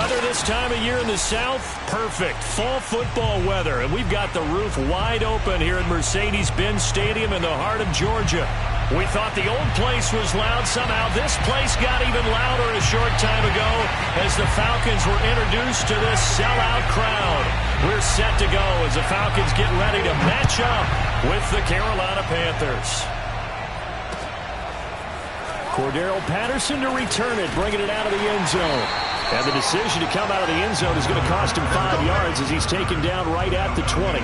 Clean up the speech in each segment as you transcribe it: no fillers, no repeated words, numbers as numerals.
Weather this time of year in the South, perfect. Fall football weather, and we've got the roof wide open here at Mercedes-Benz Stadium in the heart of Georgia. We thought the old place was loud. Somehow this place got even louder a short time ago as the Falcons were introduced to this sellout crowd. We're set to go as the Falcons get ready to match up with the Carolina Panthers. Cordero Patterson to return it, bringing it out of the end zone. And the decision to come out of the end zone is going to cost him 5 yards as he's taken down right at the 20.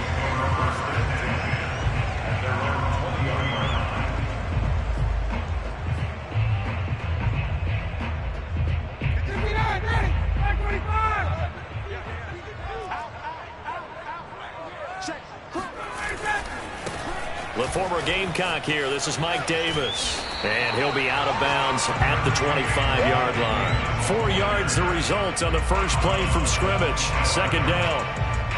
The former Gamecock here. This is Mike Davis. And he'll be out of bounds at the 25-yard line. 4 yards the result on the first play from scrimmage. Second down.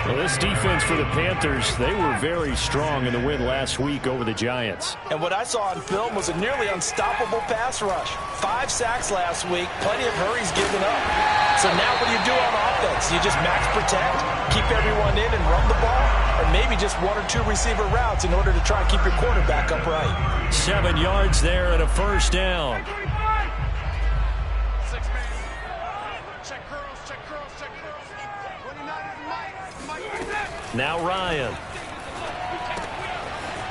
Well, this defense for the Panthers, they were very strong in the win last week over the Giants. And what I saw on film was a nearly unstoppable pass rush. 5 sacks last week, plenty of hurries given up. So now what do you do on offense? You just max protect, keep everyone in and run the ball, or maybe just 1 or 2 receiver routes in order to try and keep your quarterback upright. 7 yards there and a first down. Now Ryan.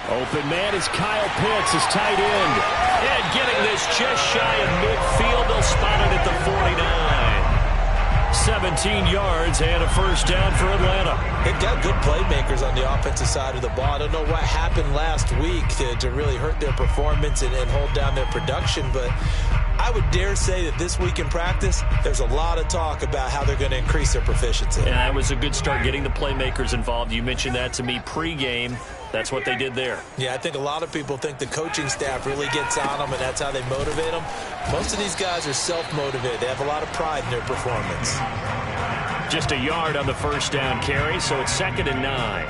Open man is Kyle Pitts, his tight end. And getting this just shy of midfield. They'll spot it at the 49. 17 yards and a first down for Atlanta. They've got good playmakers on the offensive side of the ball. I don't know what happened last week to really hurt their performance and hold down their production, but I would dare say that this week in practice, there's a lot of talk about how they're going to increase their proficiency. And that was a good start, getting the playmakers involved. You mentioned that to me pregame. That's what they did there. Yeah, I think a lot of people think the coaching staff really gets on them, and that's how they motivate them. Most of these guys are self-motivated. They have a lot of pride in their performance. Just a yard on the first down carry, so it's 2nd and 9.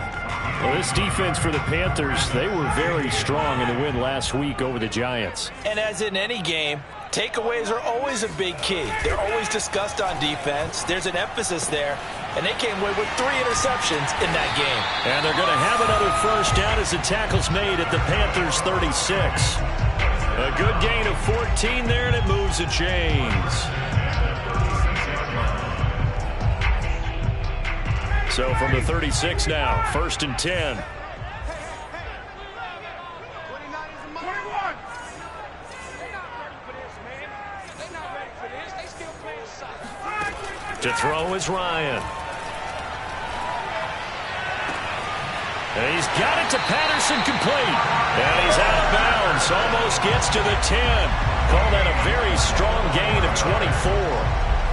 Well, this defense for the Panthers, they were very strong in the win last week over the Giants. And as in any game, takeaways are always a big key. They're always discussed on defense. There's an emphasis there, and they came away with 3 interceptions in that game. And they're going to have another first down as the tackle's made at the Panthers' 36. A good gain of 14 there, and it moves the chains. So from the 36 now, 1st and 10. To throw is Ryan. And he's got it to Patterson, complete. And he's out of bounds. Almost gets to the 10. Call that a very strong gain of 24.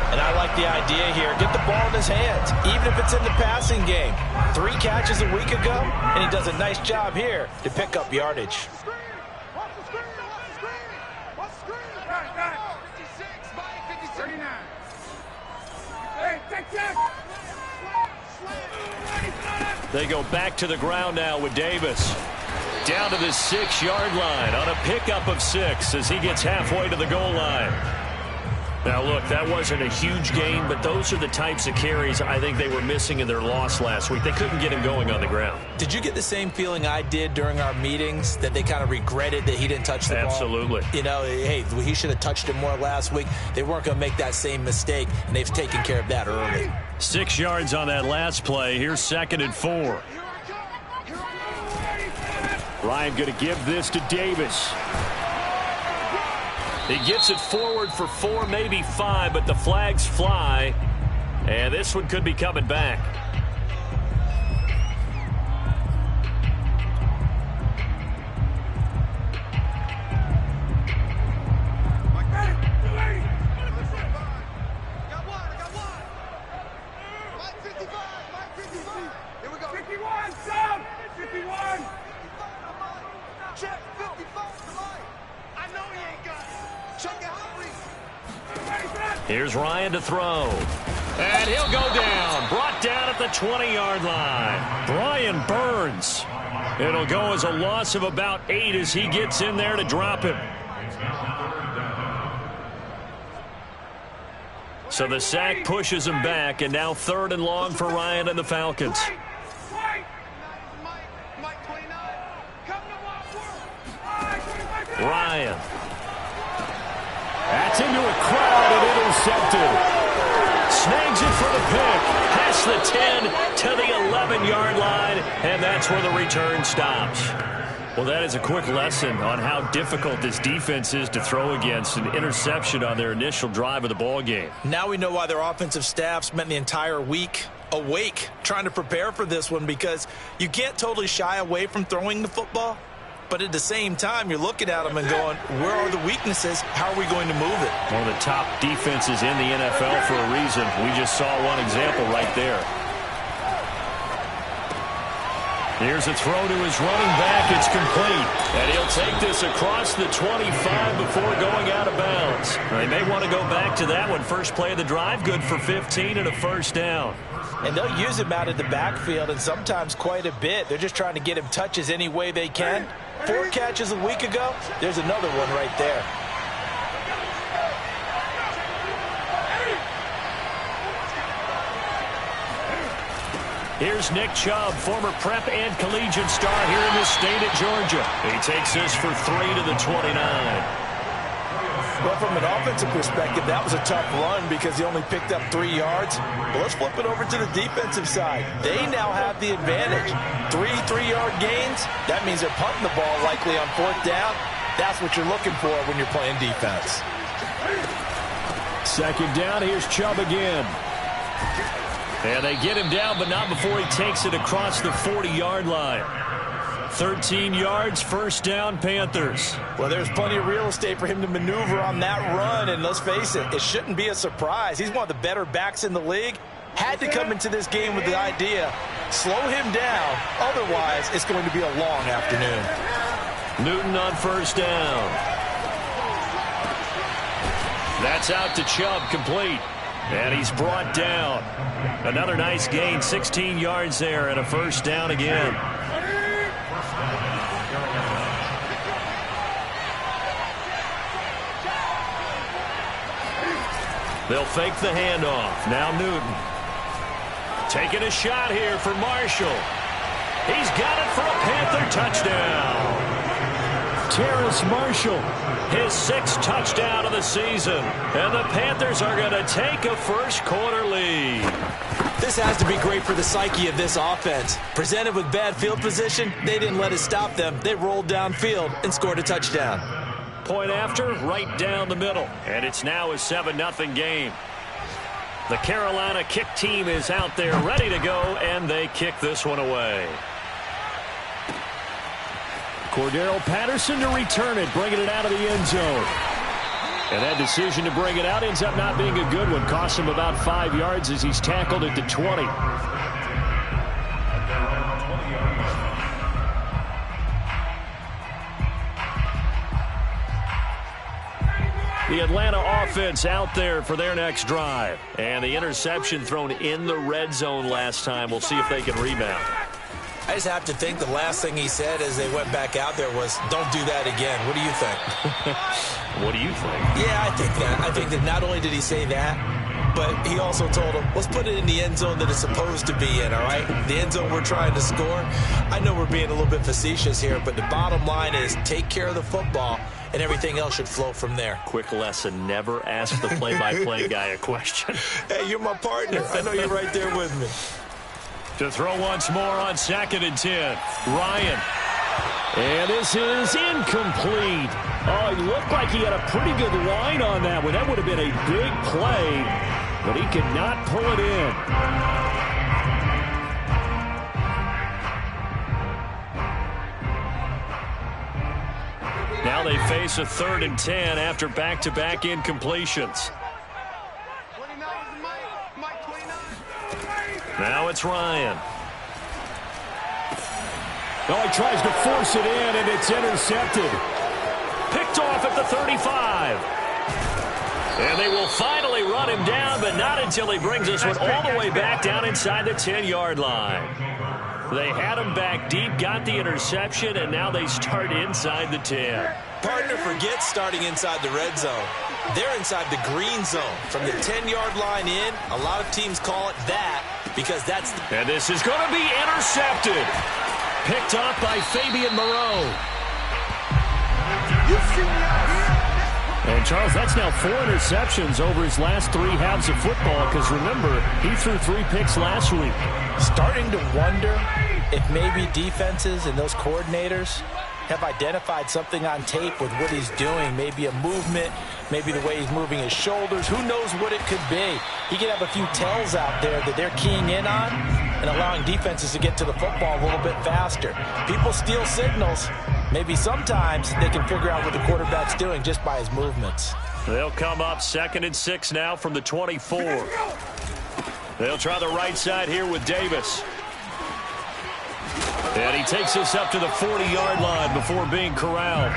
And I like the idea here. Get the ball in his hands, even if it's in the passing game. 3 catches a week ago, and he does a nice job here to pick up yardage. They go back to the ground now with Davis. Down to the 6-yard line on a pickup of 6 as he gets halfway to the goal line. Now, look, that wasn't a huge gain, but those are the types of carries I think they were missing in their loss last week. They couldn't get him going on the ground. Did you get the same feeling I did during our meetings, that they kind of regretted that he didn't touch the ball? Absolutely. You know, hey, he should have touched it more last week. They weren't going to make that same mistake, and they've taken care of that early. 6 yards on that last play. Here's 2nd and 4. Ryan going to give this to Davis. He gets it forward for 4, maybe 5, but the flags fly. And this one could be coming back. Here's Ryan to throw. And he'll go down. Brought down at the 20-yard line. Brian Burns. It'll go as a loss of about 8 as he gets in there to drop him. So the sack pushes him back, and now 3rd and long for Ryan and the Falcons. Ryan. That's into a crowd and intercepted. Snags it for the pick. Past the 10 to the 11-yard line, and that's where the return stops. Well, that is a quick lesson on how difficult this defense is to throw against. An interception on their initial drive of the ball game. Now we know why their offensive staff spent the entire week awake trying to prepare for this one, because you can't totally shy away from throwing the football. But at the same time, you're looking at them and going, where are the weaknesses? How are we going to move it? One of the top defenses in the NFL for a reason. We just saw one example right there. Here's a throw to his running back. It's complete. And he'll take this across the 25 before going out of bounds. They may want to go back to that one. First play of the drive, good for 15 and a first down. And they'll use him out of the backfield, and sometimes quite a bit. They're just trying to get him touches any way they can. 4 catches a week ago. There's another one right there. Here's Nick Chubb, former prep and collegiate star here in the state of Georgia. He takes this for 3 to the 29. Well, from an offensive perspective, that was a tough run because he only picked up 3 yards. But let's flip it over to the defensive side. They now have the advantage. 3 3-yard gains. That means they're punting the ball likely on 4th down. That's what you're looking for when you're playing defense. 2nd down, here's Chubb again. And they get him down, but not before he takes it across the 40-yard line. 13 yards, 1st down, Panthers. Well, there's plenty of real estate for him to maneuver on that run, and let's face it, it shouldn't be a surprise. He's one of the better backs in the league. Had to come into this game with the idea, slow him down, otherwise it's going to be a long afternoon. Newton on 1st down. That's out to Chubb, complete. And he's brought down. Another nice gain, 16 yards there, and a 1st down again. They'll fake the handoff. Now Newton. Taking a shot here for Marshall. He's got it for a Panther touchdown. Terrace Marshall, his 6th touchdown of the season. And the Panthers are going to take a first-quarter lead. This has to be great for the psyche of this offense. Presented with bad field position, they didn't let it stop them. They rolled downfield and scored a touchdown. Point after, right down the middle. And it's now a 7-0 game. The Carolina kick team is out there ready to go, and they kick this one away. Cordero Patterson to return it, bringing it out of the end zone. And that decision to bring it out ends up not being a good one. Costs him about 5 yards as he's tackled at the 20. The Atlanta offense out there for their next drive. And the interception thrown in the red zone last time. We'll see if they can rebound. I just have to think the last thing he said as they went back out there was, don't do that again. What do you think? What do you think? Yeah, I think that. I think that not only did he say that, but he also told him, let's put it in the end zone that it's supposed to be in, all right? The end zone we're trying to score. I know we're being a little bit facetious here, but the bottom line is take care of the football, and everything else should flow from there. Quick lesson, never ask the play-by-play guy a question. Hey, you're my partner. I know you're right there with me. To throw once more on 2nd and 10. Ryan. And this is incomplete. Oh, he looked like he had a pretty good line on that one. That would have been a big play, but he could not pull it in. Now they face a 3rd and 10 after back-to-back incompletions. Now it's Ryan. Oh, he tries to force it in, and it's intercepted. Picked off at the 35. And they will finally run him down, but not until he brings this one all the way back down inside the 10-yard line. They had him back deep, got the interception, and now they start inside the 10. Partner forgets starting inside the red zone. They're inside the green zone. From the 10-yard line in, a lot of teams call it that because that's the... And this is going to be intercepted. Picked off by Fabian Moreau. And, Charles, that's now 4 interceptions over his last 3 halves of football because, remember, he threw 3 picks last week. Starting to wonder if maybe defenses and those coordinators have identified something on tape with what he's doing. Maybe a movement, maybe the way he's moving his shoulders. Who knows what it could be? He could have a few tells out there that they're keying in on and allowing defenses to get to the football a little bit faster. People steal signals. Maybe sometimes they can figure out what the quarterback's doing just by his movements. They'll come up 2nd and 6 now from the 24. They'll try the right side here with Davis. And he takes us up to the 40-yard line before being corralled.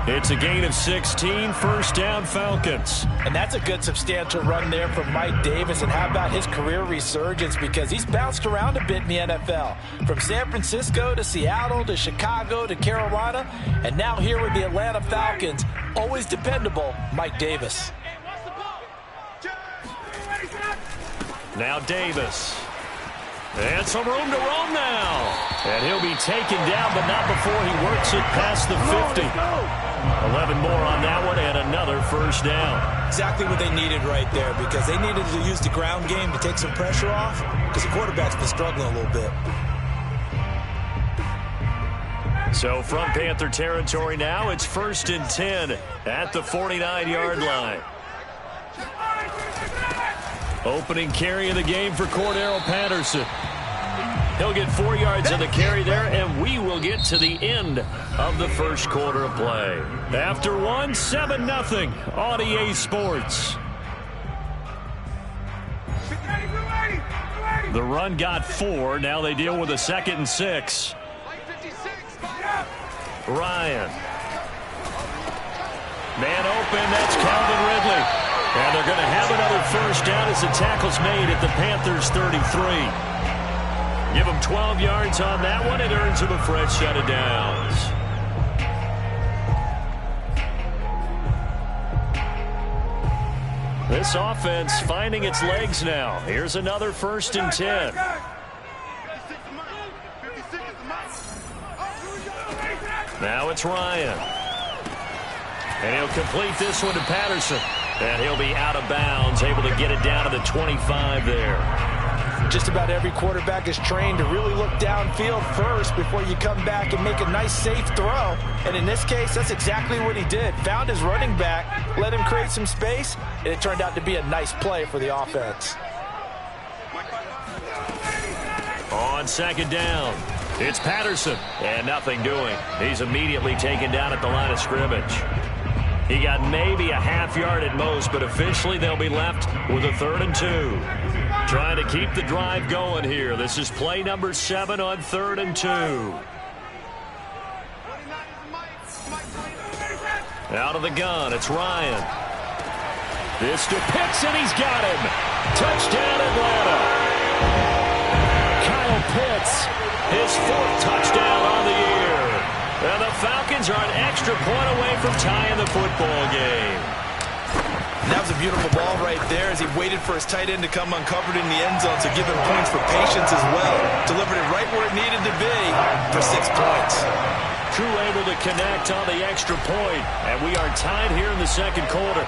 It's a gain of 16, first down Falcons. And that's a good substantial run there from Mike Davis. And how about his career resurgence? Because he's bounced around a bit in the NFL. From San Francisco to Seattle to Chicago to Carolina. And now here with the Atlanta Falcons, always dependable, Mike Davis. Now Davis. And some room to roam now. And he'll be taken down, but not before he works it past the 50. 11 more on that one and another first down. Exactly what they needed right there because they needed to use the ground game to take some pressure off because the quarterback's been struggling a little bit. So from Panther territory now, it's 1st and 10 at the 49-yard line. Opening carry of the game for Cordero Patterson. He'll get 4 yards on the carry there, and we will get to the end of the first quarter of play. After 1, 7-0 on EA Sports. The run got 4. Now they deal with a 2nd and 6. Ryan. Man open, that's Calvin Ridley. And they're going to have another first down as the tackle's made at the Panthers' 33. Give him 12 yards on that one. It earns him a fresh set of downs. This offense finding its legs now. Here's another 1st and 10. Now it's Ryan. And he'll complete this one to Patterson. And he'll be out of bounds, able to get it down to the 25 there. Just about every quarterback is trained to really look downfield first before you come back and make a nice, safe throw. And in this case, that's exactly what he did. Found his running back, let him create some space, and it turned out to be a nice play for the offense. On 2nd down, it's Patterson, and nothing doing. He's immediately taken down at the line of scrimmage. He got maybe a half yard at most, but officially they'll be left with a 3rd and 2. Trying to keep the drive going here. This is play number 7 on 3rd and 2. Out of the gun, it's Ryan. This to Pitts, and he's got him. Touchdown, Atlanta. Kyle Pitts, his 4th touchdown on the year. And the Falcons are an extra point away from tying the football game. And that was a beautiful ball right there as he waited for his tight end to come uncovered in the end zone, so give him points for patience as well. Delivered it right where it needed to be for 6 points. True able to connect on the extra point, and we are tied here in the 2nd quarter.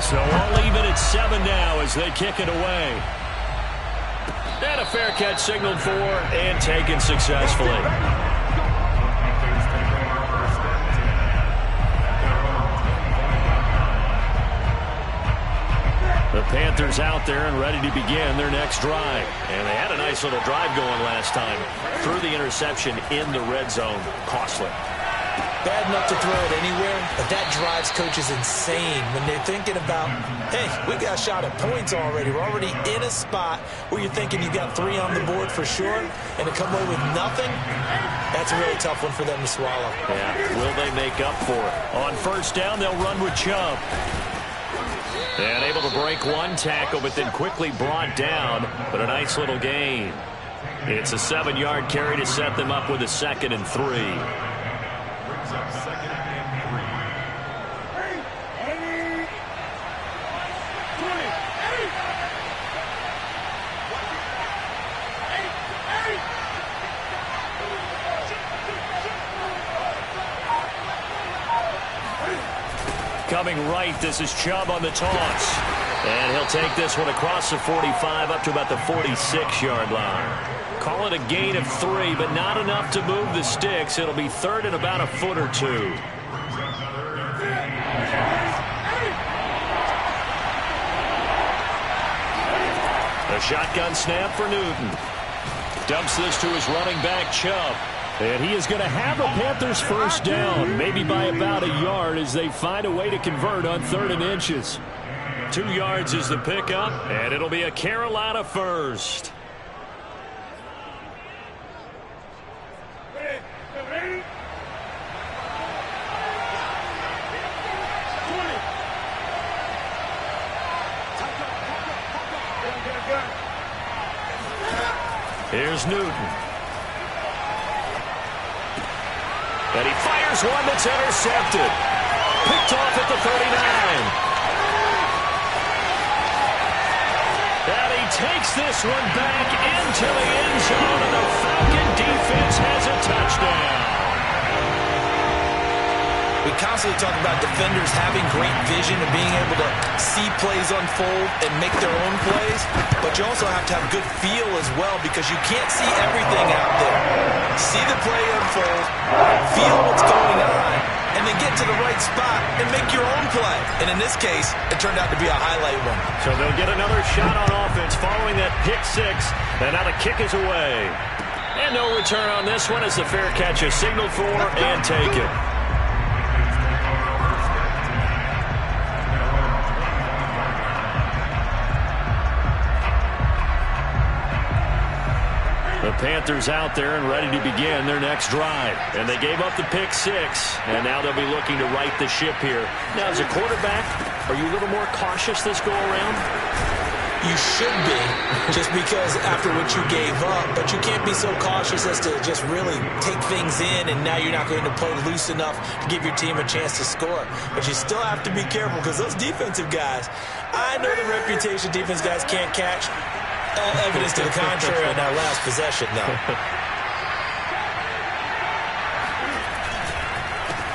So all even at 7 now as they kick it away. And a fair catch signaled for and taken successfully. The Panthers out there and ready to begin their next drive. And they had a nice little drive going last time. Threw the interception in the red zone. Costly. Bad enough to throw it anywhere, but that drives coaches insane when they're thinking about, hey, we got a shot at points already. We're already in a spot where you're thinking you got 3 on the board for sure, and to come away with nothing, that's a really tough one for them to swallow. Yeah, will they make up for it? On 1st down, they'll run with Chubb. And able to break one tackle, but then quickly brought down, but a nice little gain. It's a 7-yard carry to set them up with a 2nd and 3. coming right. This is Chubb on the toss. And he'll take this one across the 45 up to about the 46-yard line. Call it a gain of 3, but not enough to move the sticks. It'll be third and about a foot or two. A shotgun snap for Newton. Dumps this to his running back, Chubb. And he is going to have a Panthers first down, maybe by about a yard as they find a way to convert on 3rd and inches. 2 yards is the pickup, and it'll be a Carolina first. Here's Newton. And he fires one that's intercepted. Picked off at the 39. And he takes this one back into the end zone, and the Falcon defense has a touchdown. We constantly talk about defenders having great vision and being able to see plays unfold and make their own plays, but you also have to have good feel as well because you can't see everything out there. See the play unfold, feel what's going on, and then get to the right spot and make your own play. And in this case, it turned out to be a highlight one. So they'll get another shot on offense following that pick 6, and now the kick is away. And no return on this one as the fair catch is signaled for and taken. The Panthers out there and ready to begin their next drive. And they gave up the pick 6, and now they'll be looking to right the ship here. Now, as a quarterback, are you a little more cautious this go-around? You should be, just because after what you gave up, but you can't be so cautious as to just really take things in, and now you're not going to play loose enough to give your team a chance to score. But you still have to be careful because those defensive guys, I know the reputation defense guys can't catch. Evidence to the contrary on that last possession, though.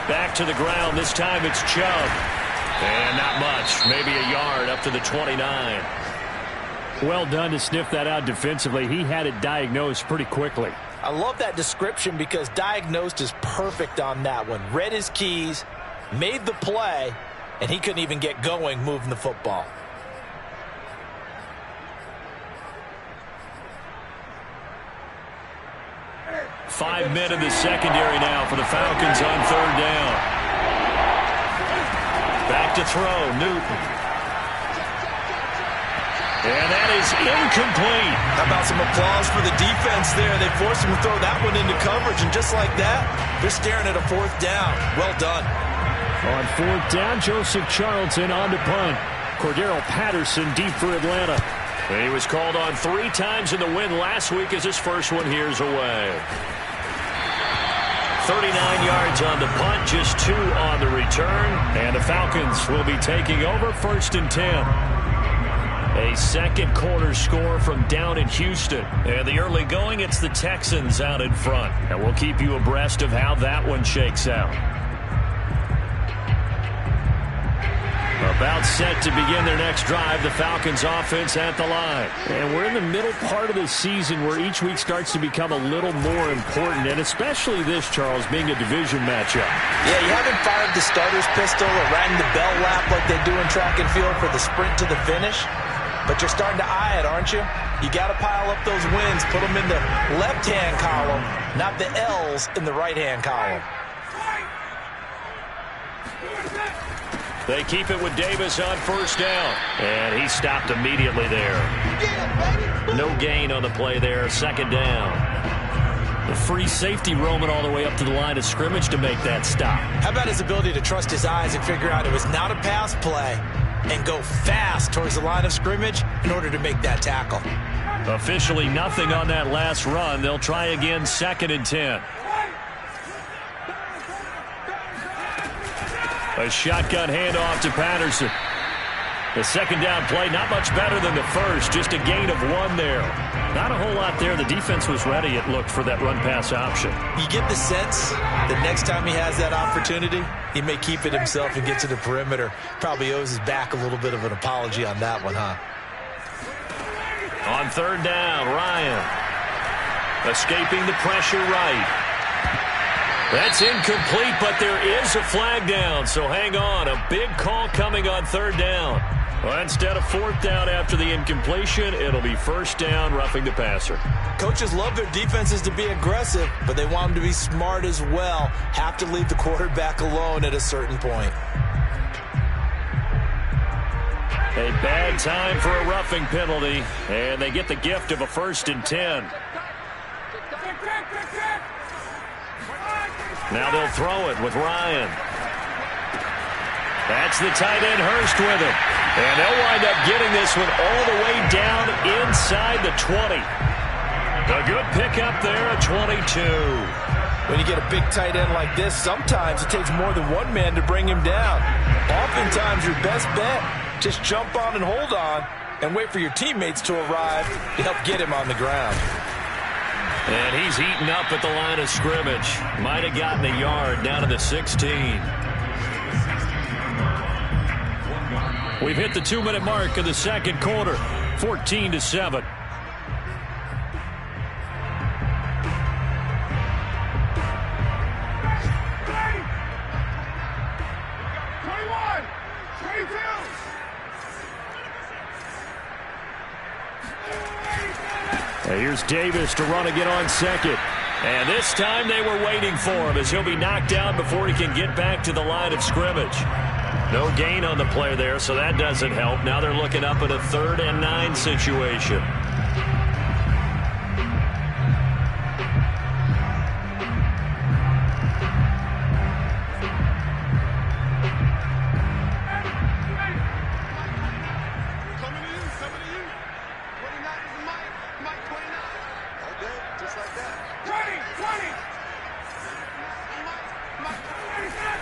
Back to the ground. This time it's Chubb. And not much. Maybe a yard up to the 29. Well done to sniff that out defensively. He had it diagnosed pretty quickly. I love that description because diagnosed is perfect on that one. Read his keys, made the play, and he couldn't even get going moving the football. 5 men in the secondary now for the Falcons on 3rd down. Back to throw, Newton. And that is incomplete. How about some applause for the defense there? They forced him to throw that one into coverage, and just like that, they're staring at a 4th down. Well done. On 4th down, Joseph Charlton on to punt. Cordero Patterson deep for Atlanta. And he was called on 3 times in the win last week as his first one here's away. 39 yards on the punt, just 2 on the return. And the Falcons will be taking over 1st and 10. A second quarter score from down in Houston. And the early going, it's the Texans out in front. And we'll keep you abreast of how that one shakes out. About set to begin their next drive, the Falcons offense at the line. And we're in the middle part of the season where each week starts to become a little more important, and especially this, Charles, being a division matchup. Yeah, you haven't fired the starter's pistol or rang the bell lap like they do in track and field for the sprint to the finish, but you're starting to eye it, aren't you? You got to pile up those wins, put them in the left-hand column, not the L's in the right-hand column. They keep it with Davis on 1st down. And he stopped immediately there. No gain on the play there. 2nd down. The free safety roaming all the way up to the line of scrimmage to make that stop. How about his ability to trust his eyes and figure out it was not a pass play and go fast towards the line of scrimmage in order to make that tackle. Officially nothing on that last run. They'll try again 2nd and 10. A shotgun handoff to Patterson. The second down play, not much better than the first, just a gain of 1 there. Not a whole lot there. The defense was ready, it looked, for that run-pass option. You get the sense that next time he has that opportunity, he may keep it himself and get to the perimeter. Probably owes his back a little bit of an apology on that one, huh? On third down, Ryan. Escaping the pressure right. That's incomplete, but there is a flag down, so hang on. A big call coming on third down. Well, instead of fourth down after the incompletion, it'll be first down, roughing the passer. Coaches love their defenses to be aggressive, but they want them to be smart as well. Have to leave the quarterback alone at a certain point. A bad time for a roughing penalty, and they get the gift of a 1st and 10. Now they'll throw it with Ryan. That's the tight end, Hurst, with it. And they'll wind up getting this one all the way down inside the 20. A good pickup there at 22. When you get a big tight end like this, sometimes it takes more than one man to bring him down. Oftentimes, your best bet, just jump on and hold on and wait for your teammates to arrive to help get him on the ground. And he's eaten up at the line of scrimmage. Might have gotten a yard down to the 16. We've hit the 2-minute mark of the second quarter, 14-7. Here's Davis to run again on second. And this time they were waiting for him as he'll be knocked down before he can get back to the line of scrimmage. No gain on the play there, so that doesn't help. Now they're looking up at a 3rd and 9 situation.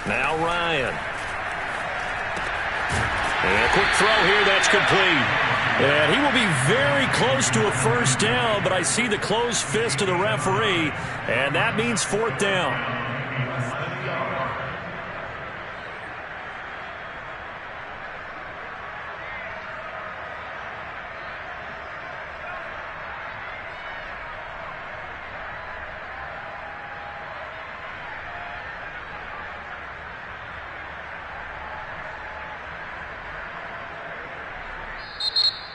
Now Ryan. And a quick throw here, that's complete. And he will be very close to a first down, but I see the closed fist of the referee, and that means 4th down.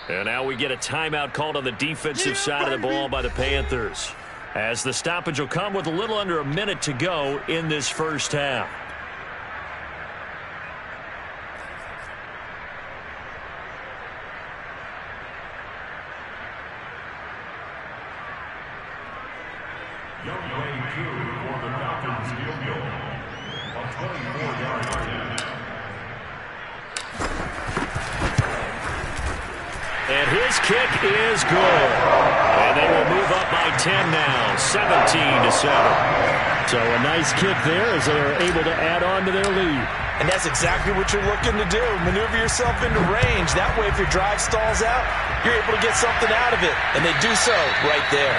And now we get a timeout called on the defensive side of the ball by the Panthers, as the stoppage will come with a little under a minute to go in this first half. And his kick is good. And they will move up by 10 now, 17-7. So a nice kick there as they are able to add on to their lead. And that's exactly what you're looking to do. Maneuver yourself into range. That way, if your drive stalls out, you're able to get something out of it. And they do so right there.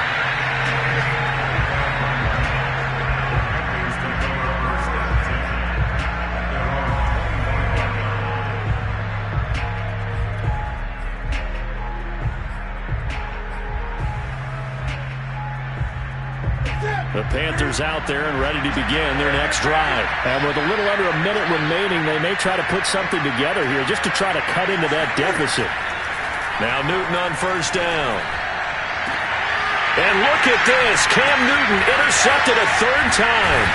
The Panthers out there and ready to begin their next drive. And with a little under a minute remaining, they may try to put something together here just to try to cut into that deficit. Now Newton on first down. And look at this. Cam Newton intercepted a 3rd time.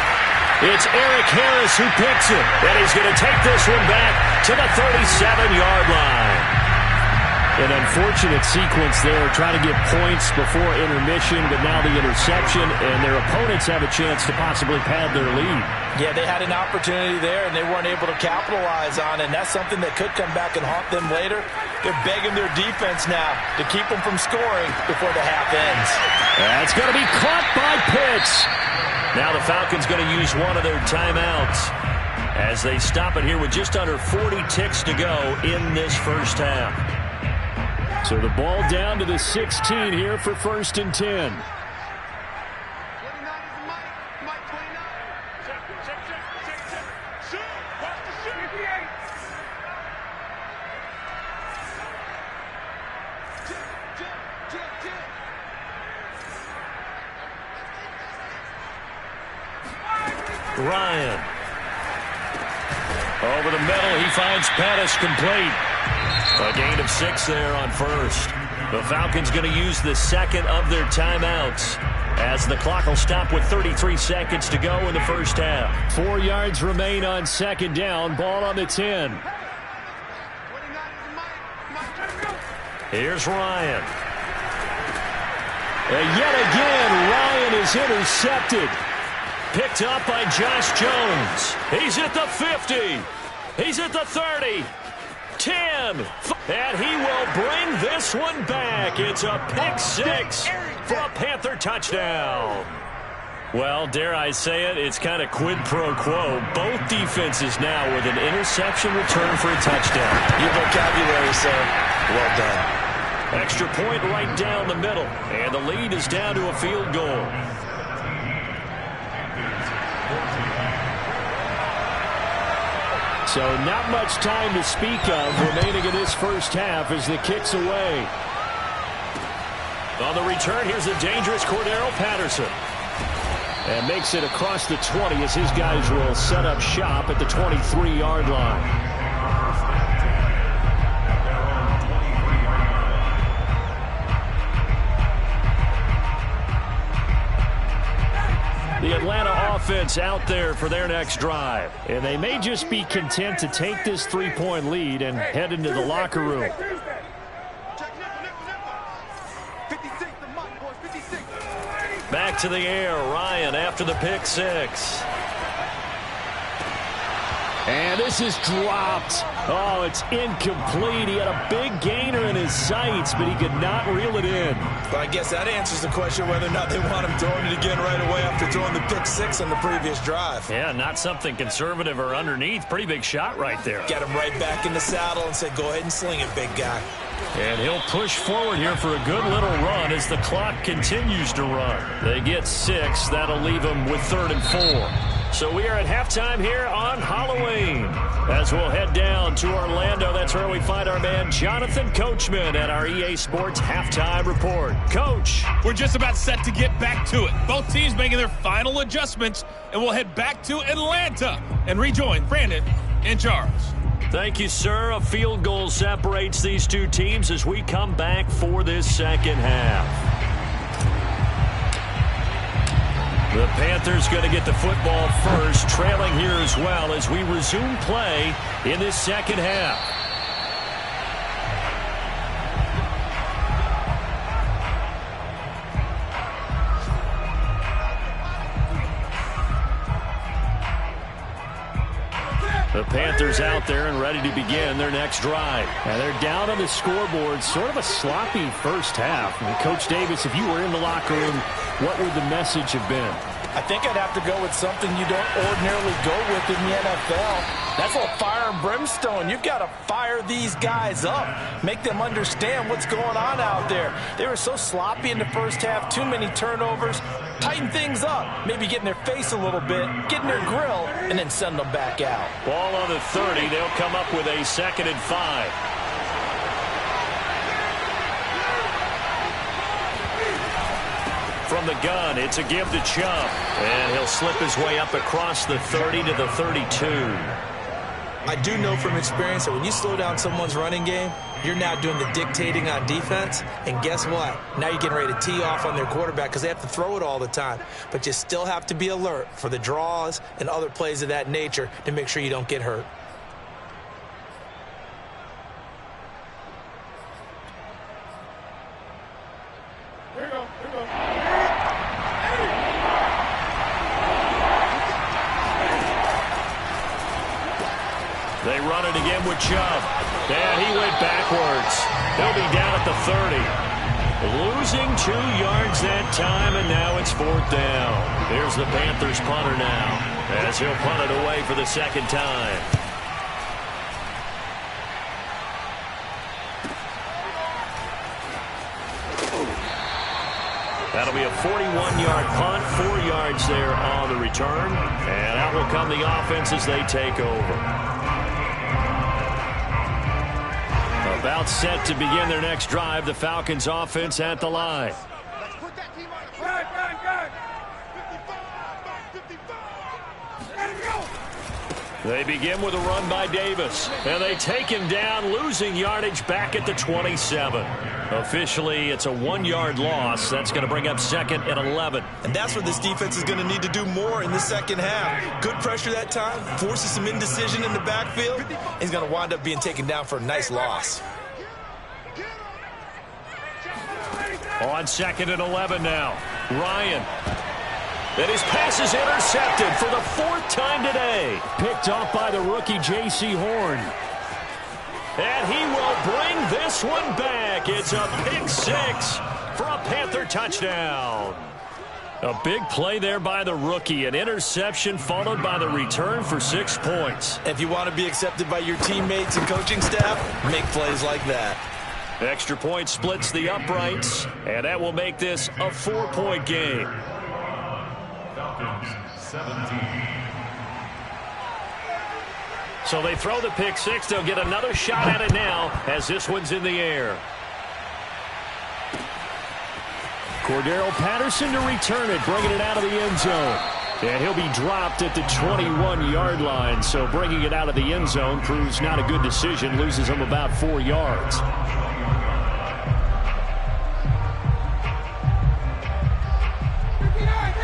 It's Eric Harris who picks it. And he's going to take this one back to the 37-yard line. An unfortunate sequence there, trying to get points before intermission, but now the interception, and their opponents have a chance to possibly pad their lead. Yeah, they had an opportunity there, and they weren't able to capitalize on it, and that's something that could come back and haunt them later. They're begging their defense now to keep them from scoring before the half ends. That's going to be caught by Pitts. Now the Falcons going to use one of their timeouts. as they stop it here with just under 40 ticks to go in this first half. So the ball down to the 16 here for 1st and 10. Ryan. Over the middle, he finds Pettis complete. A gain of 6 there on first. The Falcons going to use the second of their timeouts as the clock will stop with 33 seconds to go in the first half. 4 yards remain on 2nd down. Ball on the 10. Here's Ryan. And yet again, Ryan is intercepted. Picked up by Josh Jones. He's at the 50. He's at the 30. 10. And he will bring this one back. It's a pick 6 for a Panther touchdown. Well, dare I say it, it's kind of quid pro quo. Both defenses now with an interception return for a touchdown. Your vocabulary, sir. Well done. Extra point right down the middle. And the lead is down to a field goal. So not much time to speak of remaining in this first half as the kick's away. On the return, here's the dangerous Cordero Patterson. And makes it across the 20 as his guys will set up shop at the 23-yard line. The Atlanta offense out there for their next drive. And they may just be content to take this 3-point lead and head into the locker room. Back to the air, Ryan after the pick 6. And this is dropped. Oh, it's incomplete. He had a big gainer in his sights, but he could not reel it in. But I guess that answers the question whether or not they want him throwing it again right away after throwing the pick 6 on the previous drive. Yeah, not something conservative or underneath. Pretty big shot right there. Get him right back in the saddle and say, go ahead and sling it, big guy. And he'll push forward here for a good little run as the clock continues to run. They get 6. That'll leave them with 3rd and 4. So we are at halftime here on Halloween. As we'll head down to Orlando, that's where we find our man Jonathan Coachman at our EA Sports Halftime Report. Coach. We're just about set to get back to it. Both teams making their final adjustments, and we'll head back to Atlanta and rejoin Brandon and Charles. Thank you, sir. A field goal separates these two teams as we come back for this second half. The Panthers going to get the football first, trailing here as well as we resume play in this second half. The Panthers out there and ready to begin their next drive. And they're down on the scoreboard, sort of a sloppy first half. And Coach Davis, if you were in the locker room, what would the message have been? I think I'd have to go with something you don't ordinarily go with in the NFL. That's a little fire and brimstone. You've got to fire these guys up. Make them understand what's going on out there. They were so sloppy in the first half, too many turnovers. Tighten things up. Maybe get in their face a little bit, get in their grill, and then send them back out. Ball on the 30. They'll come up with a 2nd and 5. From the gun, it's a give to Chubb. And he'll slip his way up across the 30 to the 32. I do know from experience that when you slow down someone's running game, you're now doing the dictating on defense. And guess what? Now you're getting ready to tee off on their quarterback because they have to throw it all the time. But you still have to be alert for the draws and other plays of that nature to make sure you don't get hurt. They run it again with Chubb. And he went backwards. He'll be down at the 30. Losing 2 yards that time, and now it's 4th down. Here's the Panthers punter now. as he'll punt it away for the second time. That'll be a 41-yard punt, 4 yards there on the return. And out will come the offense as they take over. About set to begin their next drive, the Falcons offense at the line. They begin with a run by Davis, and they take him down, losing yardage back at the 27. Officially, it's a 1-yard loss. That's going to bring up 2nd and 11. And that's what this defense is going to need to do more in the second half. Good pressure that time, forces some indecision in the backfield. He's going to wind up being taken down for a nice loss. On 2nd and 11 now, Ryan. And his pass is intercepted for the 4th time today. Picked off by the rookie J.C. Horn. And he will bring this one back. It's a pick 6 for a Panther touchdown. A big play there by the rookie. An interception followed by the return for 6 points. If you want to be accepted by your teammates and coaching staff, make plays like that. Extra point splits the uprights, and that will make this a 4-point game. 17. So they throw the pick 6. They'll get another shot at it now as this one's in the air. Cordero Patterson to return it, bringing it out of the end zone. And he'll be dropped at the 21-yard line. So bringing it out of the end zone proves not a good decision. Loses him about 4 yards.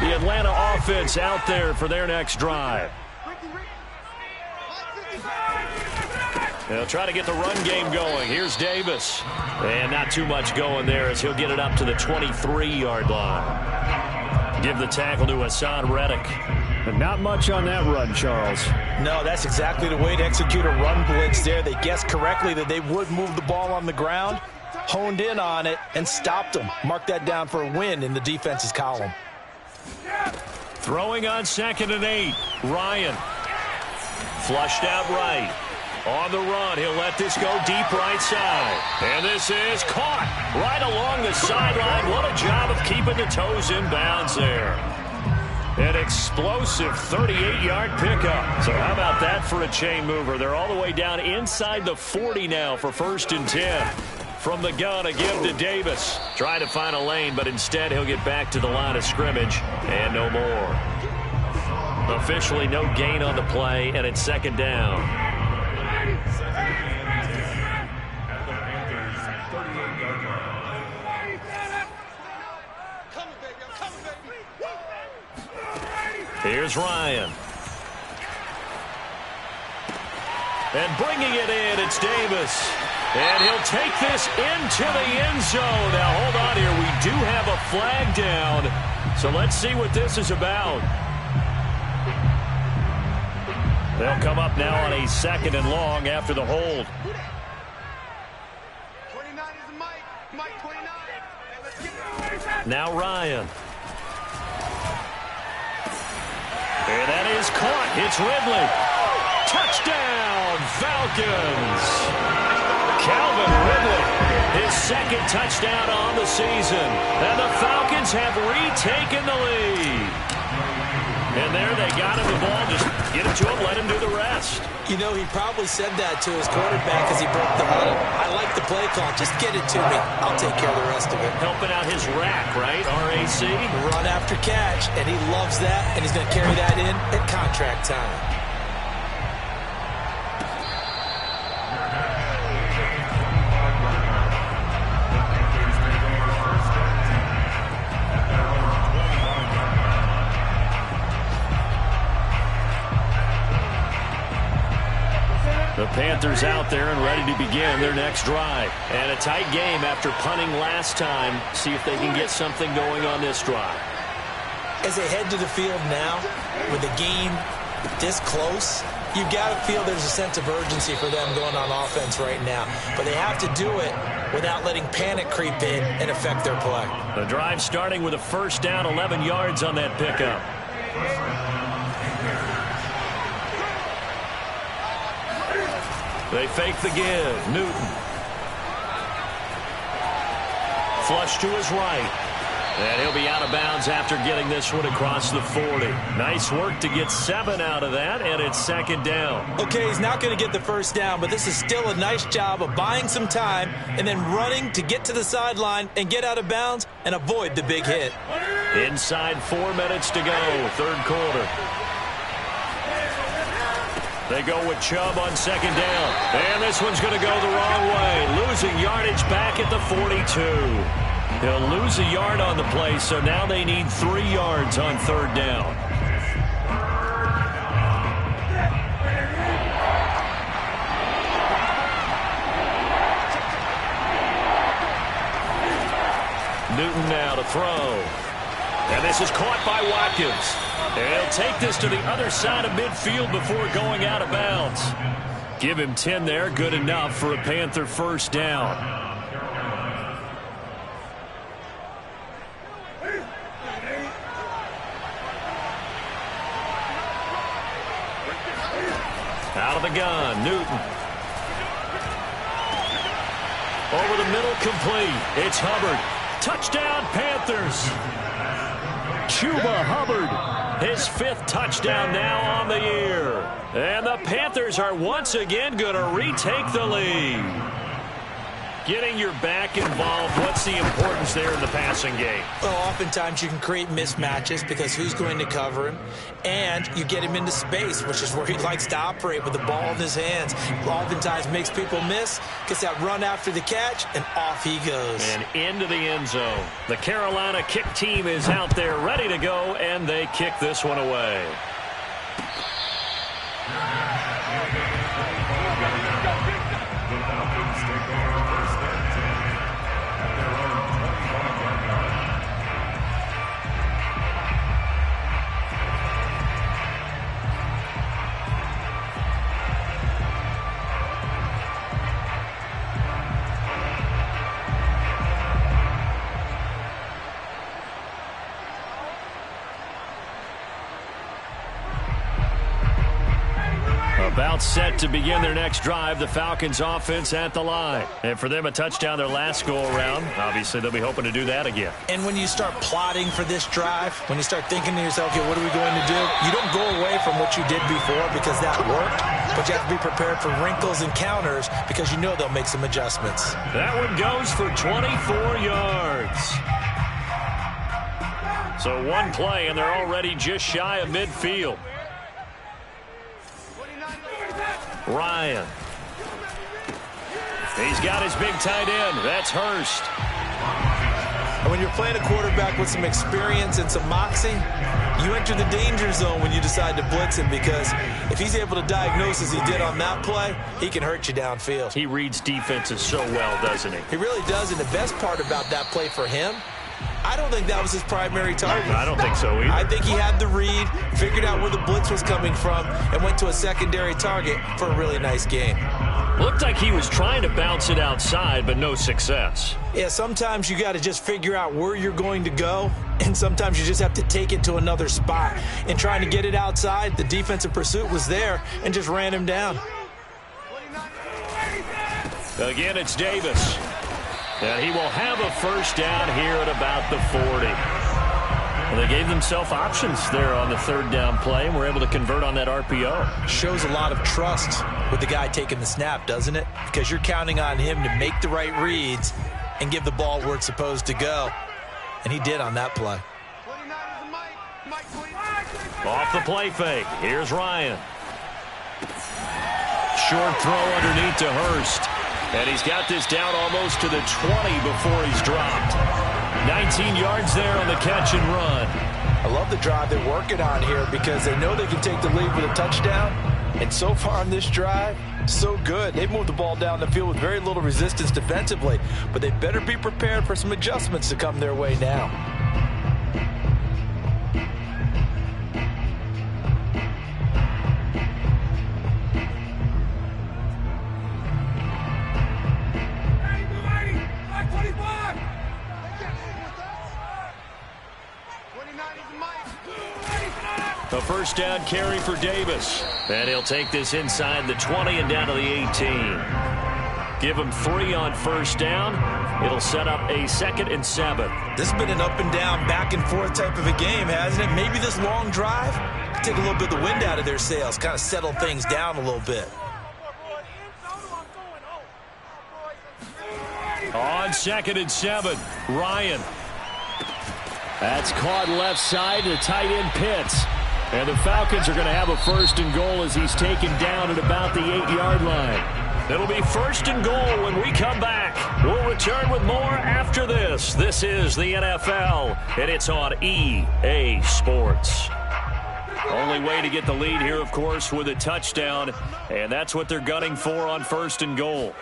The Atlanta offense out there for their next drive. They'll try to get the run game going. Here's Davis. And not too much going there as he'll get it up to the 23-yard line. Give the tackle to Hassan Reddick. But not much on that run, Charles. No, that's exactly the way to execute a run blitz there. They guessed correctly that they would move the ball on the ground, honed in on it, and stopped them. Mark that down for a win in the defense's column. Throwing on 2nd and 8. Ryan. Flushed out right. On the run, he'll let this go deep right side. And this is caught right along the sideline. What a job of keeping the toes in bounds there. An explosive 38-yard pickup. So how about that for a chain mover? They're all the way down inside the 40 now for 1st and 10. From the gun, a give to Davis. Trying to find a lane, but instead he'll get back to the line of scrimmage. And no more. Officially no gain on the play, and it's 2nd down. Here's Ryan. And bringing it in, it's Davis. And he'll take this into the end zone. Now, hold on here. We do have a flag down. So let's see what this is about. They'll come up now on a 2nd and long after the hold. 29 is Mike 29. Now Ryan. And that is caught. It's Ridley. Touchdown, Falcons. Calvin Ridley, his 2nd touchdown on the season. And the Falcons have retaken the lead. And there they got him the ball. Just get it to him, let him do the rest. You know, he probably said that to his quarterback as he broke the huddle. I like the play call. Just get it to me. I'll take care of the rest of it. Helping out his rack, right? RAC. Run after catch, and he loves that, and he's going to carry that in at contract time. The Panthers out there and ready to begin their next drive. And a tight game after punting last time. See if they can get something going on this drive. As they head to the field now, with the game this close, you've got to feel there's a sense of urgency for them going on offense right now. But they have to do it without letting panic creep in and affect their play. The drive starting with a 1st down, 11 yards on that pickup. They fake the give. Newton. Flush to his right. And he'll be out of bounds after getting this one across the 40. Nice work to get 7 out of that, and it's second down. Okay, he's not going to get the first down, but this is still a nice job of buying some time and then running to get to the sideline and get out of bounds and avoid the big hit. Inside 4 minutes to go, third quarter. They go with Chubb on second down. And this one's going to go the wrong way. Losing yardage back at the 42. He'll lose a yard on the play, so now they need 3 yards on third down. Newton now to throw. And this is caught by Watkins. And he'll take this to the other side of midfield before going out of bounds. Give him 10 there, good enough for a Panther first down. Out of the gun, Newton. Over the middle, complete. It's Hubbard. Touchdown, Panthers. Chuba Hubbard, his 5th touchdown now on the year. And the Panthers are once again going to retake the lead. Getting your back involved, what's the importance there in the passing game? Well, oftentimes you can create mismatches because who's going to cover him? And you get him into space, which is where he likes to operate with the ball in his hands. Oftentimes makes people miss, gets that run after the catch, and off he goes. And into the end zone. The Carolina kick team is out there ready to go, and they kick this one away. About set to begin their next drive. The Falcons offense at the line. And for them, a touchdown their last go-around. Obviously, they'll be hoping to do that again. And when you start plotting for this drive, when you start thinking to yourself, okay, what are we going to do? You don't go away from what you did before because that worked, but you have to be prepared for wrinkles and counters because you know they'll make some adjustments. That one goes for 24 yards. So one play, and they're already just shy of midfield. Ryan. He's got his big tight end. That's Hurst. And when you're playing a quarterback with some experience and some moxie, you enter the danger zone when you decide to blitz him because if he's able to diagnose as he did on that play, he can hurt you downfield. He reads defenses so well, doesn't he? He really does, and the best part about that play for him, I don't think that was his primary target. I don't think so either. I think he had the read, figured out where the blitz was coming from, and went to a secondary target for a really nice game. Looked like he was trying to bounce it outside, but no success. Yeah, sometimes you got to just figure out where you're going to go, and sometimes you just have to take it to another spot. And trying to get it outside, the defensive pursuit was there and just ran him down. Again, it's Davis. And he will have a first down here at about the 40. Well, they gave themselves options there on the third down play and were able to convert on that RPO. Shows a lot of trust with the guy taking the snap, doesn't it? Because you're counting on him to make the right reads and give the ball where it's supposed to go. And he did on that play. Off the play fake. Here's Ryan. Short throw underneath to Hurst. And he's got this down almost to the 20 before he's dropped. 19 yards there on the catch and run. I love the drive they're working on here because they know they can take the lead with a touchdown. And so far on this drive, so good. They've moved the ball down the field with very little resistance defensively. But they better be prepared for some adjustments to come their way now. A first down carry for Davis. And he'll take this inside the 20 and down to the 18. Give him 3 on first down. It'll set up a 2nd and 7. This has been an up and down, back and forth type of a game, hasn't it? Maybe this long drive could take a little bit of the wind out of their sails, kind of settle things down a little bit. On 2nd and 7, Ryan. That's caught left side. The tight end Pitts. And the Falcons are going to have a 1st and goal as he's taken down at about the 8-yard line. It'll be 1st and goal when we come back. We'll return with more after this. This is the NFL, and it's on EA Sports. Only way to get the lead here, of course, with a touchdown, and that's what they're gunning for on 1st and goal.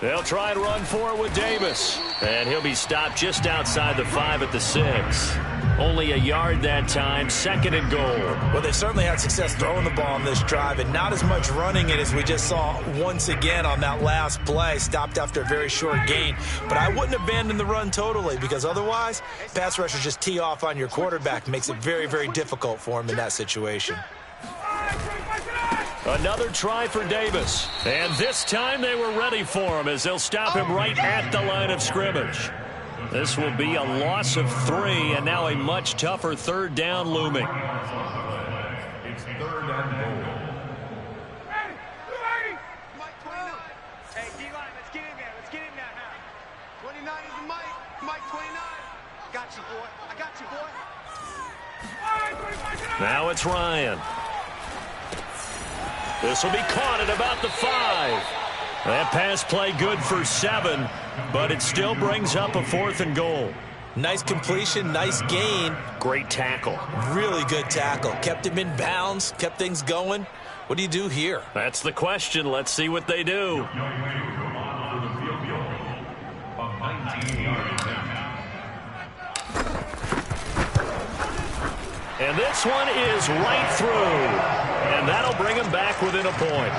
They'll try and run for it with Davis, and he'll be stopped just outside the 5 at the 6. Only a yard that time, 2nd and goal. Well, they certainly had success throwing the ball on this drive, and not as much running it as we just saw once again on that last play. Stopped after a very short gain. But I wouldn't abandon the run totally, because otherwise, pass rushers just tee off on your quarterback. Makes it very, very difficult for him in that situation. Another try for Davis. And this time they were ready for him as they'll stop him right at the line of scrimmage. This will be a loss of 3, and now a much tougher 3rd down looming. It's 3rd and goal. Mike 29. Hey, D-line, let's get in there. Let's get in there now. 29 is the Mike. Mike 29. Got you, boy. I got you, boy. Now it's Ryan. This will be caught at about the 5. That pass play good for 7, but it still brings up a 4th and goal. Nice completion, nice gain. Great tackle. Really good tackle. Kept him in bounds, kept things going. What do you do here? That's the question. Let's see what they do. And this one is right through. And that'll bring him back within a point.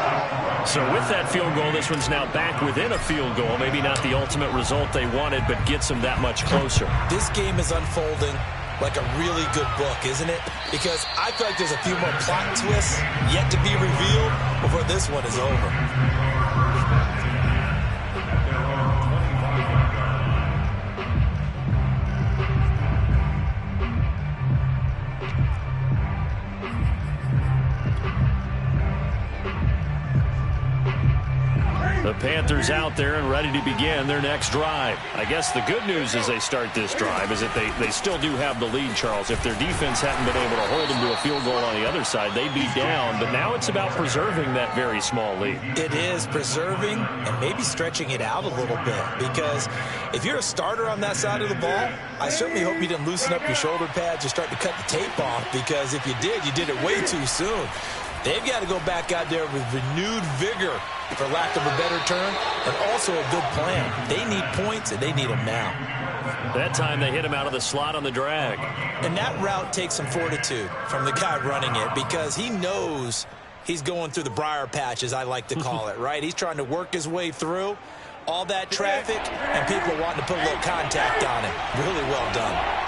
So with that field goal, this one's now back within a field goal. Maybe not the ultimate result they wanted, but gets them that much closer. This game is unfolding like a really good book, isn't it? Because I feel like there's a few more plot twists yet to be revealed before this one is over. The Panthers out there and ready to begin their next drive. I guess the good news as they start this drive is that they still do have the lead, Charles. If their defense hadn't been able to hold them to a field goal on the other side, they'd be down. But now it's about preserving that very small lead. It is preserving and maybe stretching it out a little bit, because if you're a starter on that side of the ball, I certainly hope you didn't loosen up your shoulder pads or start to cut the tape off, because if you did, you did it way too soon. They've got to go back out there with renewed vigor, for lack of a better term, and also a good plan. They need points, and they need them now. That time they hit him out of the slot on the drag. And that route takes some fortitude from the guy running it, because he knows he's going through the briar patch, as I like to call it, right? He's trying to work his way through all that traffic, and people are wanting to put a little contact on it. Really well done.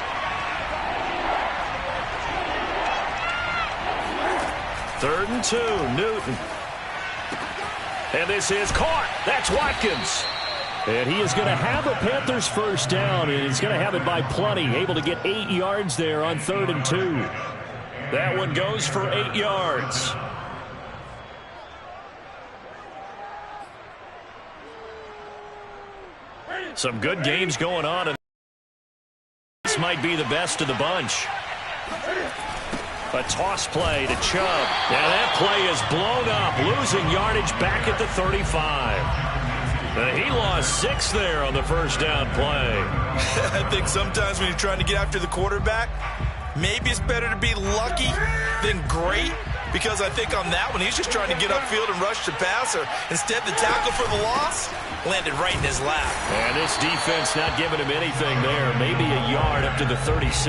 Third and 2, Newton. And this is caught. That's Watkins. And he is going to have a Panthers first down, and he's going to have it by plenty. Able to get 8 yards there on 3rd and 2. That one goes for 8 yards. Some good games going on, and this might be the best of the bunch. A toss play to Chubb. And that play is blown up, losing yardage back at the 35. He lost 6 there on the first down play. I think sometimes when you're trying to get after the quarterback, maybe it's better to be lucky than great, because I think on that one, he's just trying to get upfield and rush the passer. Instead, the tackle for the loss landed right in his lap. And this defense not giving him anything there. Maybe a yard up to the 36.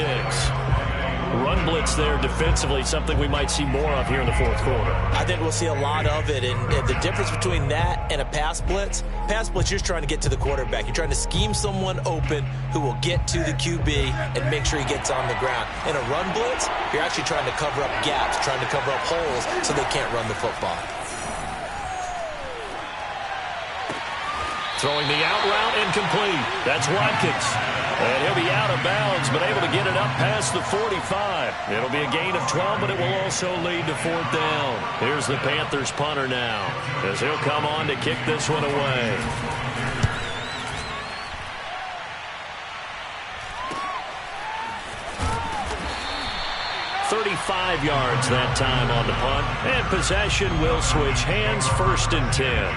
run blitz there defensively, something we might see more of here in the fourth quarter. I think we'll see a lot of it, and the difference between that and a pass blitz, you're just trying to get to the quarterback. You're trying to scheme someone open who will get to the QB and make sure he gets on the ground. In a run blitz, you're actually trying to cover up gaps, trying to cover up holes so they can't run the football. Throwing the out route incomplete. That's Watkins. And he'll be out of bounds, but able to get it up past the 45. It'll be a gain of 12, but it will also lead to fourth down. Here's the Panthers punter now, as he'll come on to kick this one away. "35 yards that time on the punt, and possession will switch hands, 1st and 10.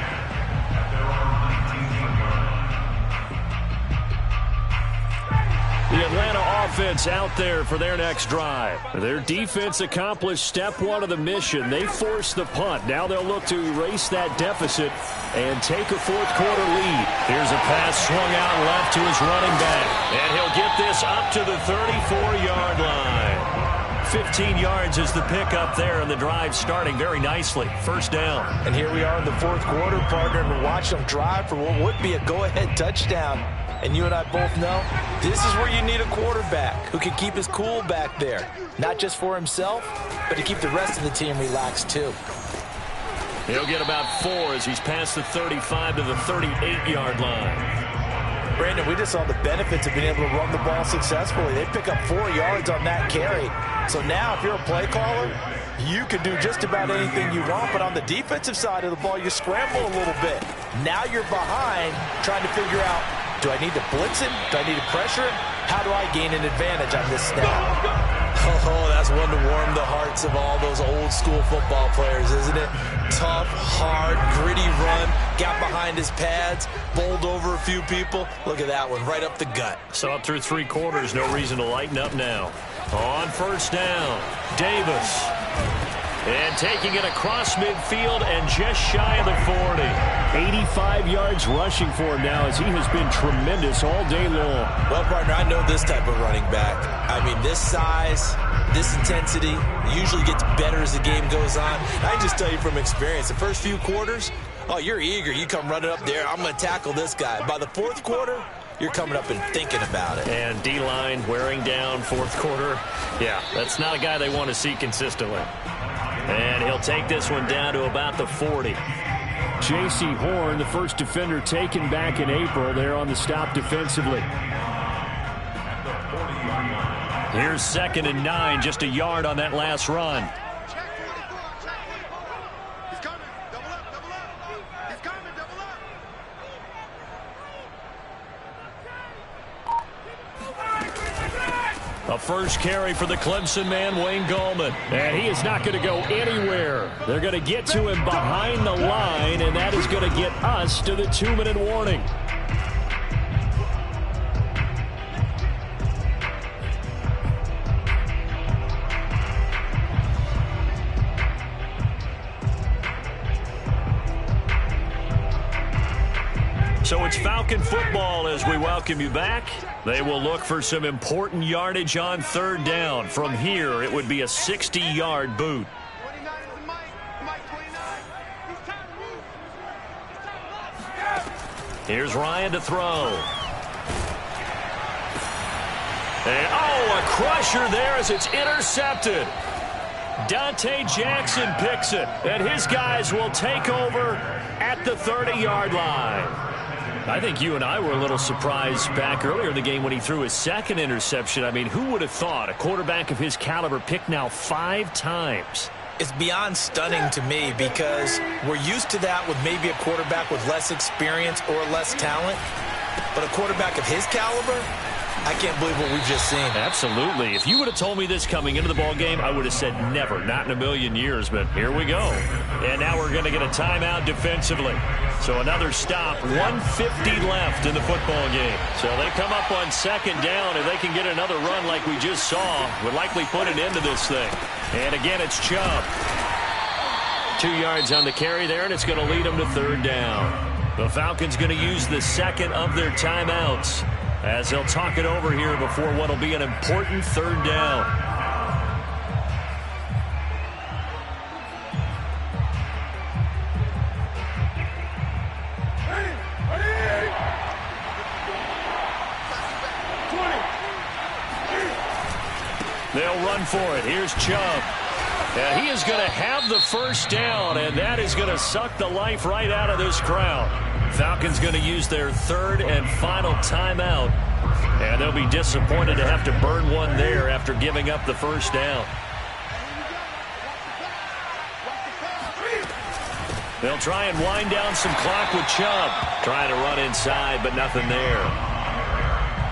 The Atlanta offense out there for their next drive. Their defense accomplished step one of the mission. They forced the punt. Now they'll look to erase that deficit and take a fourth quarter lead. Here's a pass swung out left to his running back. And he'll get this up to the 34-yard line. 15 yards is the pickup there, and the drive starting very nicely. 1st down. And here we are in the fourth quarter, partner, and we're watching them drive for what would be a go-ahead touchdown. And you and I both know this is where you need a quarterback who can keep his cool back there. Not just for himself, but to keep the rest of the team relaxed too. He'll get about 4 as he's past the 35 to the 38-yard line. Brandon, we just saw the benefits of being able to run the ball successfully. They pick up 4 yards on that carry. So now if you're a play caller, you can do just about anything you want, but on the defensive side of the ball, you scramble a little bit. Now you're behind trying to figure out, do I need to blitz him? Do I need to pressure him? How do I gain an advantage on this snap? Oh, that's one to warm the hearts of all those old school football players, isn't it? Tough, hard, gritty run, got behind his pads, bowled over a few people. Look at that one, right up the gut. So up through 3 quarters, no reason to lighten up now. On 1st down, Davis. And taking it across midfield and just shy of the 40. 85 yards rushing for him now, as he has been tremendous all day long. Well, partner, I know this type of running back. I mean, this size, this intensity usually gets better as the game goes on. I can just tell you from experience, the first few quarters, oh, you're eager. You come running up there, I'm going to tackle this guy. By the 4th quarter, you're coming up and thinking about it. And D-line wearing down 4th quarter. Yeah, that's not a guy they want to see consistently. And he'll take this one down to about the 40. J.C. Horn, the first defender taken back in April, there on the stop defensively. Here's 2nd and 9, just a yard on that last run. A first carry for the Clemson man, Wayne Gallman. And he is not going to go anywhere. They're going to get to him behind the line, and that is going to get us to the 2-minute warning. So it's Falcon football as we welcome you back. They will look for some important yardage on 3rd down. From here, it would be a 60-yard boot. 29 is Mike. Mike 29. He's time to move. Here's Ryan to throw. And, a crusher there as it's intercepted. Dante Jackson picks it, and his guys will take over at the 30-yard line. I think you and I were a little surprised back earlier in the game when he threw his 2nd interception. I mean, who would have thought a quarterback of his caliber picked now 5 times? It's beyond stunning to me because we're used to that with maybe a quarterback with less experience or less talent. But a quarterback of his caliber, I can't believe what we've just seen. Absolutely. If you would have told me this coming into the ball game, I would have said never, not in a million years. But here we go. And now we're going to get a timeout defensively. So another stop, 1:50 left in the football game. So they come up on 2nd down, and they can get another run like we just saw. Would likely put an end to this thing. And again, it's Chubb. 2 yards on the carry there, and it's going to lead them to 3rd down. The Falcons going to use the 2nd of their timeouts as they'll talk it over here before what will be an important 3rd down. They'll run for it. Here's Chubb. And he is going to have the first down, and that is going to suck the life right out of this crowd. Falcons going to use their third and final timeout, and they'll be disappointed to have to burn one there after giving up the first down. They'll try and wind down some clock with Chubb. Trying to run inside, but nothing there.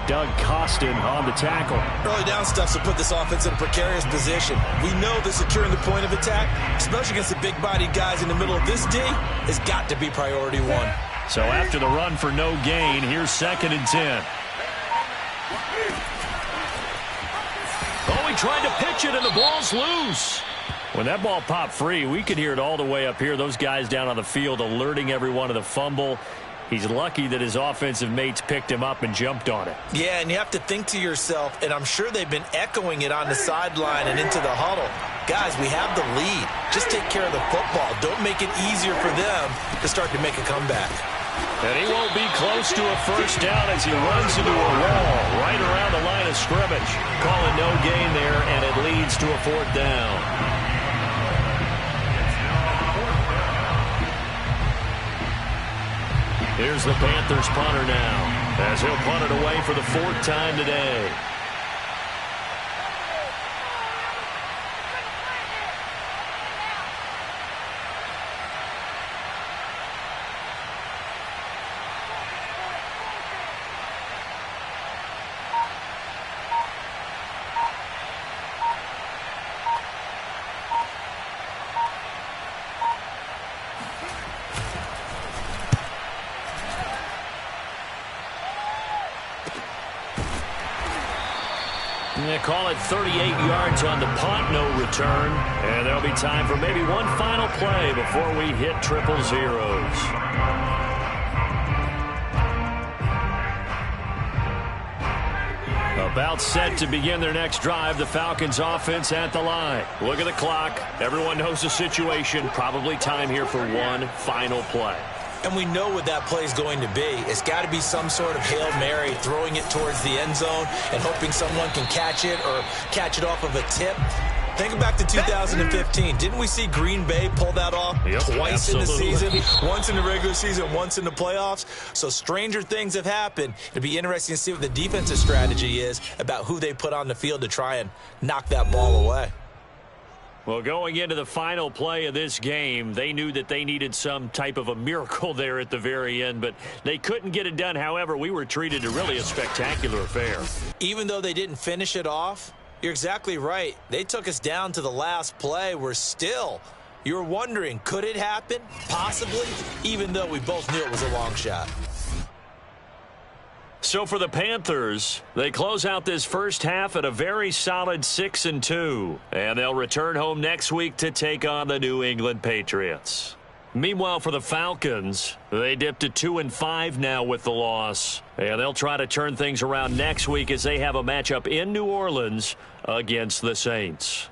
Doug Costin on the tackle. Early down stuff to put this offense in a precarious position. We know that securing the point of attack, especially against the big-bodied guys in the middle of this D, has got to be priority one. So after the run for no gain, here's 2nd and 10. Oh, he tried to pitch it, and the ball's loose. When that ball popped free, we could hear it all the way up here. Those guys down on the field alerting everyone of the fumble. He's lucky that his offensive mates picked him up and jumped on it. Yeah, and you have to think to yourself, and I'm sure they've been echoing it on the sideline and into the huddle. Guys, we have the lead. Just take care of the football. Don't make it easier for them to start to make a comeback. And he won't be close to a first down as he runs into a wall right around the line of scrimmage. Calling no gain there, and it leads to a 4th down. Here's the Panthers punter now, as he'll punt it away for the 4th time today. They call it 38 yards on the punt, no return. And there'll be time for maybe one final play before we hit triple zeros. About set to begin their next drive, the Falcons offense at the line. Look at the clock. Everyone knows the situation. Probably time here for one final play. And we know what that play is going to be. It's got to be some sort of Hail Mary, throwing it towards the end zone and hoping someone can catch it or catch it off of a tip. Think back to 2015. Didn't we see Green Bay pull that off twice in the season? Once in the regular season, once in the playoffs. So stranger things have happened. It'll be interesting to see what the defensive strategy is about who they put on the field to try and knock that ball away. Well, going into the final play of this game, they knew that they needed some type of a miracle there at the very end, but they couldn't get it done. However, we were treated to really a spectacular affair. Even though they didn't finish it off, you're exactly right. They took us down to the last play. You were wondering, could it happen? Possibly, even though we both knew it was a long shot. So for the Panthers, they close out this first half at a very solid 6-2, and they'll return home next week to take on the New England Patriots. Meanwhile, for the Falcons, they dipped to 2-5 now with the loss, and they'll try to turn things around next week as they have a matchup in New Orleans against the Saints.